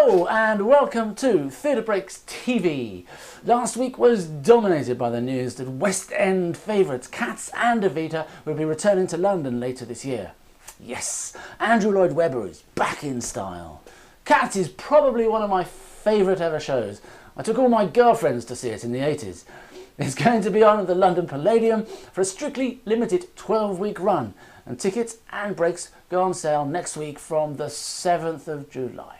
Hello and welcome to Theatre Breaks TV. Last week was dominated by the news that West End favourites Cacace and Evita will be returning to London later this year. Yes, Andrew Lloyd Webber is back in style. Cacace is probably one of my favourite ever shows. I took all my girlfriends to see it in the 80s. It's going to be on at the London Palladium for a strictly limited 12-week run, and tickets and breaks go on sale next week from the 7th of July.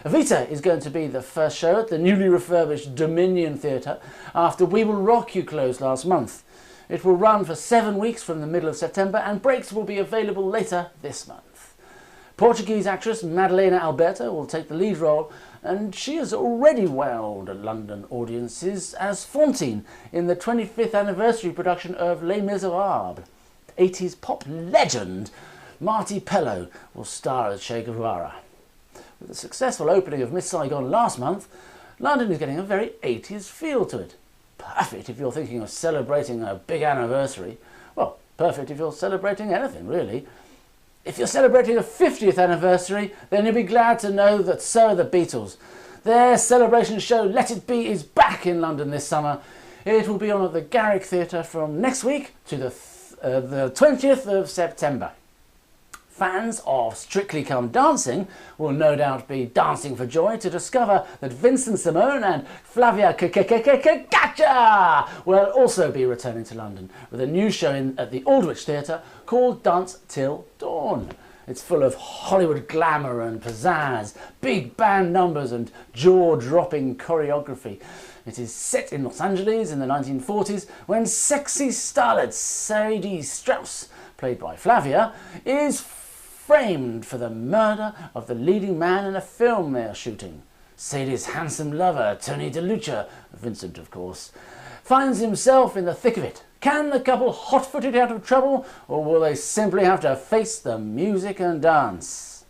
Evita is going to be the first show at the newly refurbished Dominion Theatre after We Will Rock You closed last month. It will run for 7 weeks from the middle of September, and breaks will be available later this month. Portuguese actress Madalena Alberta will take the lead role, and she has already wowed London audiences as Fantine in the 25th anniversary production of Les Miserables. 80s pop legend Marty Pellow will star as Che Guevara. With the successful opening of Miss Saigon last month, London is getting a very 80s feel to it. Perfect if you're thinking of celebrating a big anniversary. Well, perfect if you're celebrating anything, really. If you're celebrating a 50th anniversary, then you'll be glad to know that so are the Beatles. Their celebration show Let It Be is back in London this summer. It will be on at the Garrick Theatre from next week to the 20th of September. Fans of Strictly Come Dancing will no doubt be dancing for joy to discover that Vincent, Simone and Flavia Cacace will also be returning to London with a new show at the Aldwych Theatre called Dance Till Dawn. It's full of Hollywood glamour and pizzazz, big band numbers and jaw-dropping choreography. It is set in Los Angeles in the 1940s when sexy starlet Sadie Strauss, played by Flavia, is framed for the murder of the leading man in a film they are shooting. Sadie's handsome lover, Tony DeLucia, Vincent of course, finds himself in the thick of it. Can the couple hot-foot it out of trouble, or will they simply have to face the music and dance?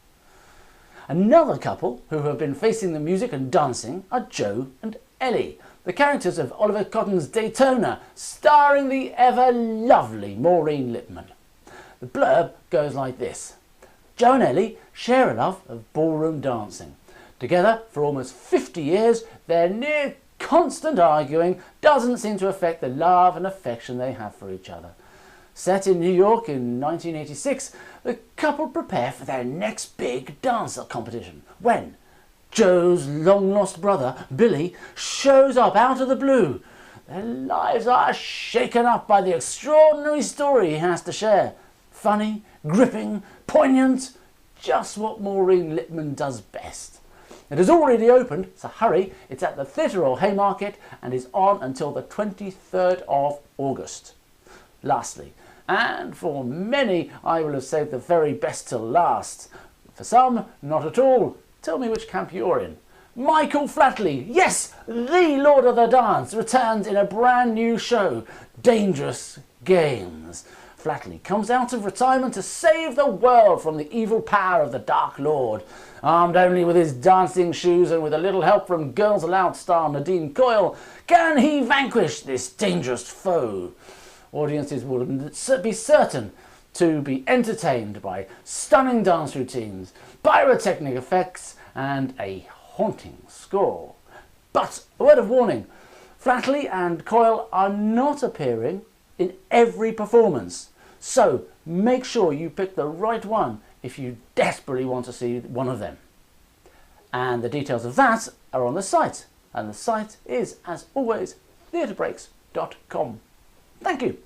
Another couple who have been facing the music and dancing are Joe and Ellie, the characters of Oliver Cotton's Daytona, starring the ever-lovely Maureen Lipman. The blurb goes like this. Joe and Ellie share a love of ballroom dancing. Together for almost 50 years, their near constant arguing doesn't seem to affect the love and affection they have for each other. Set in New York in 1986, the couple prepare for their next big dance competition when Joe's long-lost brother, Billy, shows up out of the blue. Their lives are shaken up by the extraordinary story he has to share. Funny, gripping, poignant, just what Maureen Lipman does best. It has already opened, so hurry, it's at the Theatre Royal Haymarket and is on until the 23rd of August. Lastly, and for many I will have saved the very best till last. For some, not at all. Tell me which camp you're in. Michael Flatley, yes, the Lord of the Dance, returns in a brand new show, Dangerous Games. Flatley comes out of retirement to save the world from the evil power of the Dark Lord. Armed only with his dancing shoes and with a little help from Girls Aloud star Nadine Coyle, can he vanquish this dangerous foe? Audiences will be certain to be entertained by stunning dance routines, pyrotechnic effects and a haunting score. But a word of warning, Flatley and Coyle are not appearing in every performance, so make sure you pick the right one if you desperately want to see one of them. And the details of that are on the site, and the site is, as always, theatrebreaks.com. Thank you.